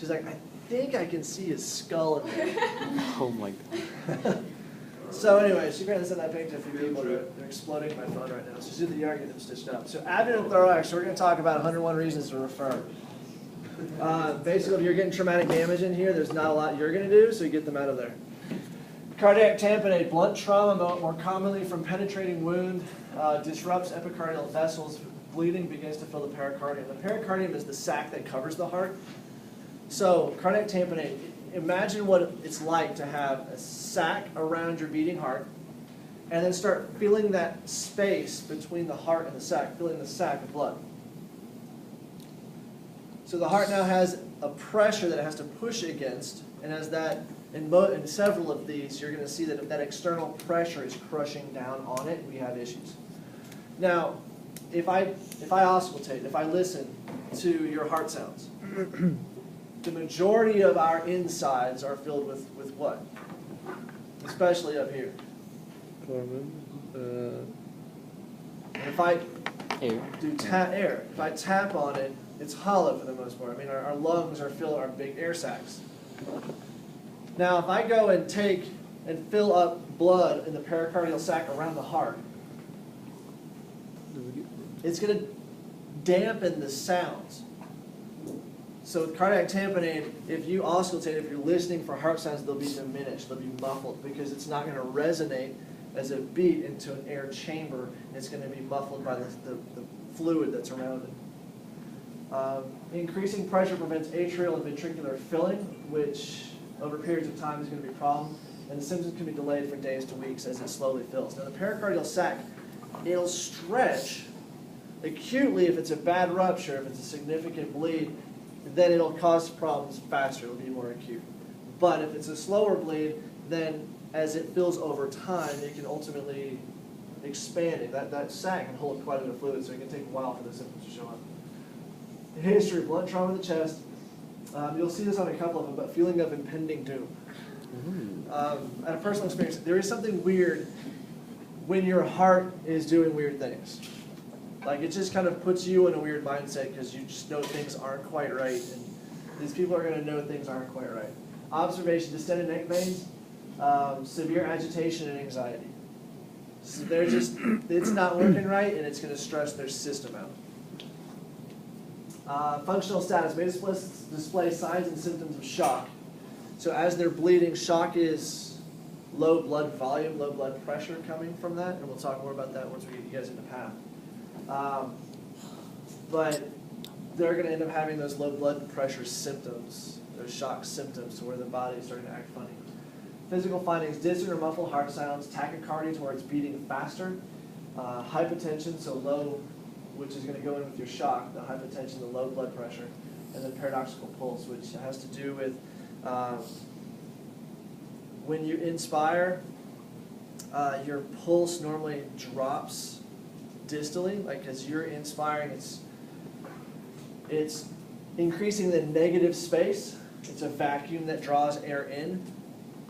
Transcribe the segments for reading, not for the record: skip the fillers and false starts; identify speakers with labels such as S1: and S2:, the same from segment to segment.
S1: She's like, I think I can see his skull in there.
S2: Oh my God.
S1: So anyway, she apparently sent that picture to a few people. They're exploding my phone right now. So she's in the yard getting them stitched up. So abdomen and thorax, we're going to talk about 101 reasons to refer. Basically, if you're getting traumatic damage in here, there's not a lot you're going to do, so you get them out of there. Cardiac tamponade, blunt trauma, more commonly from penetrating wound, disrupts epicardial vessels. Bleeding begins to fill the pericardium. The pericardium is the sac that covers the heart. So cardiac tamponade, imagine what it's like to have a sac around your beating heart and then start filling that space between the heart and the sac, filling the sac with blood. So the heart now has a pressure that it has to push against, and as that, in several of these, you're going to see that if that external pressure is crushing down on it, we have issues. Now, if I auscultate, if I listen to your heart sounds, the majority of our insides are filled with what? Especially up here. If I do air, if I tap on it, it's hollow for the most part. I mean, our lungs are filled, our big air sacs. Now, if I go and take and fill up blood in the pericardial sac around the heart, it's going to dampen the sounds. So with cardiac tamponade, if you auscultate, if you're listening for heart sounds, they'll be diminished, they'll be muffled, because it's not going to resonate as a beat into an air chamber. It's going to be muffled by the fluid that's around it. Increasing pressure prevents atrial and ventricular filling, which over periods of time is going to be a problem, and the symptoms can be delayed for days to weeks as it slowly fills. Now the pericardial sac, it'll stretch acutely if it's a bad rupture, if it's a significant bleed, then it'll cause problems faster, it'll be more acute. But if it's a slower bleed, then as it fills over time, it can ultimately expand it. That sac can hold quite a bit of fluid, so it can take a while for the symptoms to show up. History, blunt trauma in the chest. You'll see this on a couple of them, but feeling of impending doom. At a personal experience, there is something weird when your heart is doing weird things. Like, it just kind of puts you in a weird mindset because you just know things aren't quite right, and these people are going to know things aren't quite right. Observation, distended neck veins, severe agitation and anxiety. So they're just, it's not working right, and it's going to stress their system out. Functional status may display signs and symptoms of shock. So as they're bleeding, shock is low blood volume, low blood pressure coming from that, and we'll talk more about that once we get you guys into PAP. But they're going to end up having those low blood pressure symptoms, those shock symptoms, to where the body is starting to act funny. Physical findings, distant or muffled heart sounds, tachycardia to where it's beating faster, hypotension, so low, which is going to go in with your shock, the hypotension, the low blood pressure, and then paradoxical pulse, which has to do with when you inspire, your pulse normally drops distally, like as you're inspiring, it's increasing the negative space. It's a vacuum that draws air in,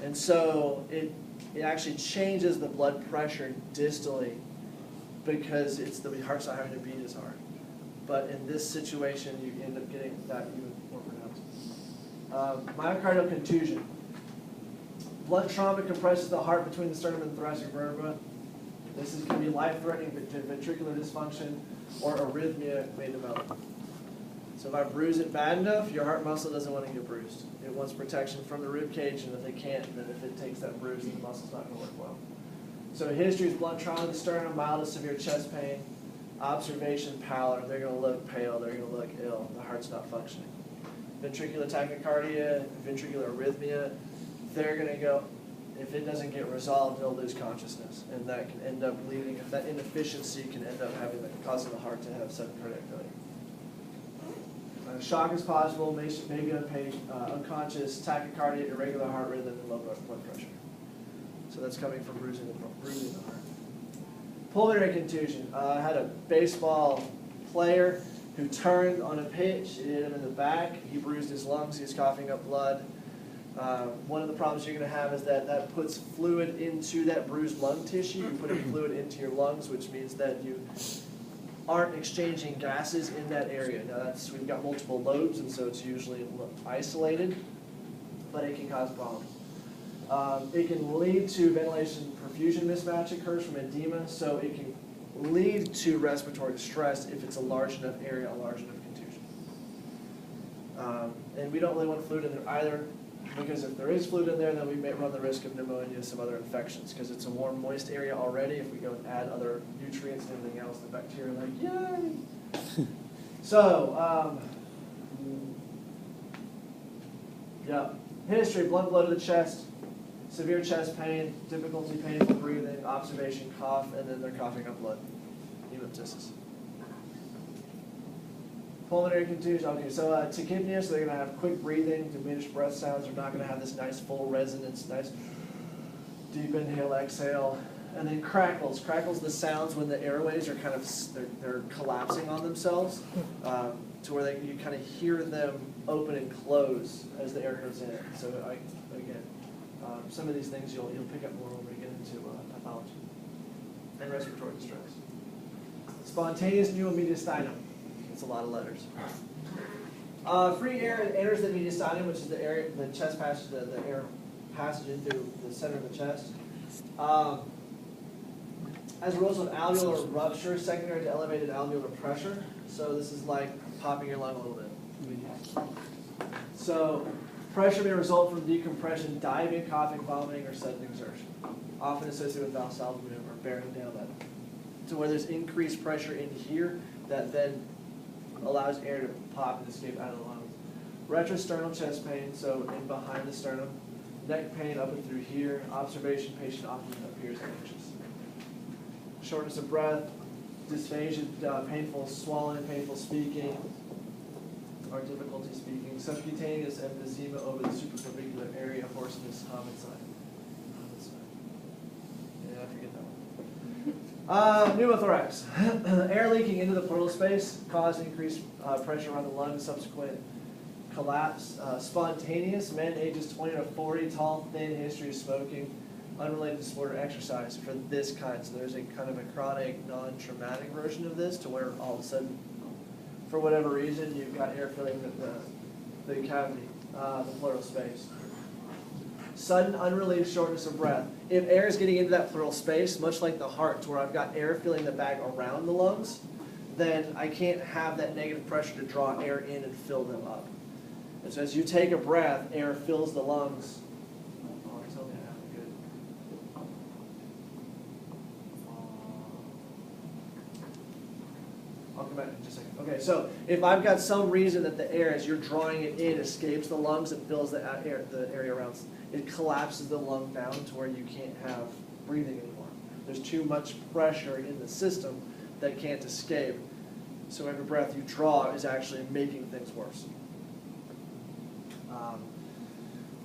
S1: and so it actually changes the blood pressure distally because it's the heart's not having to beat as hard. But in this situation, you end up getting that even more pronounced. Myocardial contusion. Blunt trauma compresses the heart between the sternum and the thoracic vertebra. This can be life-threatening ventricular dysfunction, or arrhythmia may develop. So if I bruise it bad enough, your heart muscle doesn't want to get bruised. It wants protection from the rib cage, and if they can't, then if it takes that bruise, the muscle's not going to work well. So history is blunt trauma of the sternum, mild to severe chest pain. Observation, pallor. They're going to look pale. They're going to look ill. The heart's not functioning. Ventricular tachycardia, ventricular arrhythmia. They're going to go, if it doesn't get resolved, they'll lose consciousness, and that can end up leading, if that inefficiency can end up causing the heart to have sudden cardiac failure. Shock is possible, may be unconscious, tachycardia, irregular heart rhythm, and low blood pressure. So that's coming from bruising the heart. Pulmonary contusion. I had a baseball player who turned on a pitch. It hit him in the back. He bruised his lungs. He was coughing up blood. One of the problems you're going to have is that puts fluid into that bruised lung tissue. You're putting fluid into your lungs, which means that aren't exchanging gases in that area. Now we've got multiple lobes, and so it's usually isolated, but it can cause problems. It can lead to ventilation perfusion mismatch occurs from edema, so it can lead to respiratory distress if it's a large enough area, a large enough contusion. And we don't really want fluid in there either, because if there is fluid in there, then we may run the risk of pneumonia, some other infections, because it's a warm, moist area already. If we go and add other nutrients and everything else, the bacteria are like, yay! So, yeah, history, blood flow to the chest, severe chest pain, difficulty, painful breathing, observation, cough, and then they're coughing up blood, hemoptysis. Pulmonary contusion, okay, so tachypnea, so they're going to have quick breathing, diminished breath sounds. They're not going to have this nice full resonance, nice deep inhale, exhale. And then crackles. Crackles, the sounds when the airways are kind of, they're collapsing on themselves to where you kind of hear them open and close as the air goes in. So again, some of these things you'll pick up more when we get into pathology and respiratory distress. Spontaneous pneumomediastinum. It's a lot of letters. Free air enters the mediastinum, which is the area, the chest passage, the air passage into the center of the chest. As a result of alveolar rupture, secondary to elevated alveolar pressure. So this is like popping your lung a little bit. So pressure may result from decompression, diving, coughing, vomiting, or sudden exertion. Often associated with valsalva movement or bearing down that. To where there's increased pressure in here that then allows air to pop and escape out of the lungs. Retrosternal chest pain, so in behind the sternum. Neck pain up and through here. Observation, patient often appears anxious. Shortness of breath, dysphagia, painful swallowing, painful speaking, or difficulty speaking. Subcutaneous emphysema over the supraclavicular area, hoarseness, homicide. Yeah, I forget that one. Pneumothorax. Air leaking into the pleural space caused increased pressure around the lungs, subsequent collapse. Spontaneous, men ages 20 to 40, tall, thin, history of smoking, unrelated to sport or exercise for this kind. So there's a kind of a chronic, non-traumatic version of this to where all of a sudden, for whatever reason, you've got air filling the cavity, the pleural space. Sudden unrelieved shortness of breath. If air is getting into that pleural space, much like the heart, to where I've got air filling the bag around the lungs, then I can't have that negative pressure to draw air in and fill them up. And so as you take a breath, air fills the lungs. Oh, tell me I have it good. I'll come back in just a second. Okay, so if I've got some reason that the air, as you're drawing it in, escapes the lungs and fills the area around, it collapses the lung down to where you can't have breathing anymore. There's too much pressure in the system that can't escape. So every breath you draw is actually making things worse.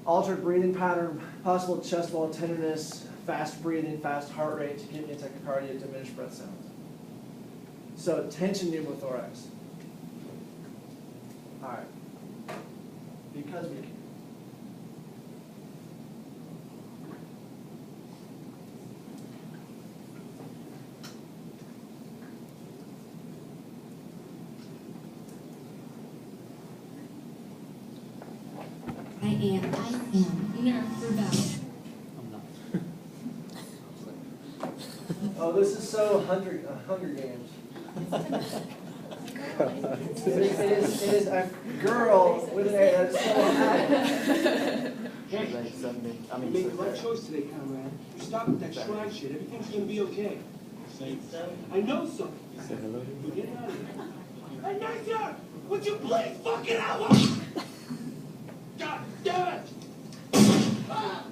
S1: Altered breathing pattern, possible chest wall tenderness, fast breathing, fast heart rate, tachypnea, tachycardia, diminished breath sounds. So tension pneumothorax. All right. Because we can.
S3: I am. Nerve rebel.
S2: I'm not.
S1: Oh, this is so Hunger Games. It is a girl with an A. That's so
S4: You made the right choice today, comrade. You stop with that shrine shit. Everything's gonna be okay. I know something.
S2: Say hello.
S4: We're getting out of here. Hey, Nathan! Would you please fucking out? God damn it! Ah!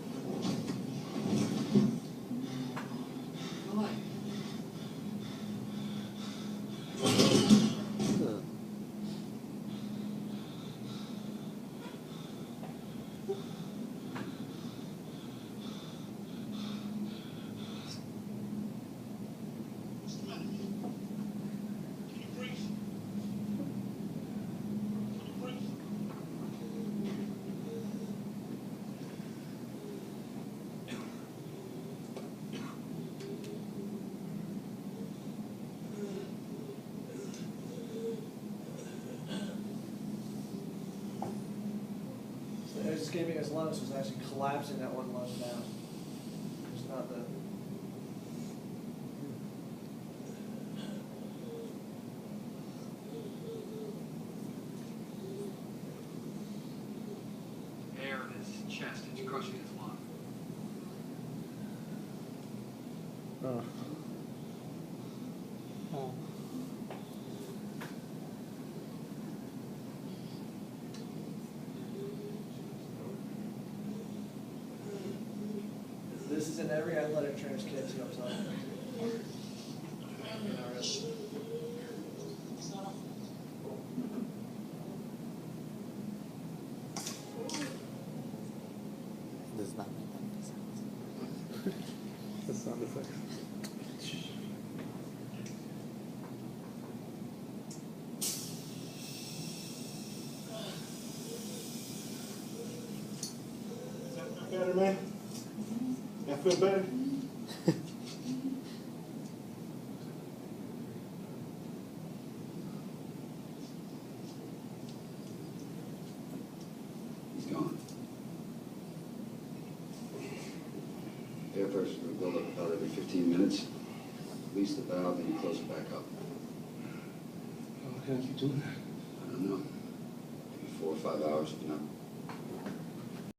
S1: escaping his lungs was actually collapsing that one lung down. It's not the.
S5: Air in his chest, it's crushing his lung.
S2: Oh. Oh.
S1: This is in every athletic trainer's kit too, I'm telling you.
S2: Does not make that sound.
S6: The sound effects. Better, man? I feel better?
S7: He's gone. Air pressure's going to build up about every 15 minutes. Release the valve, then you close it back up.
S6: How can I keep doing that?
S7: I don't know. Maybe 4 or 5 hours if you're not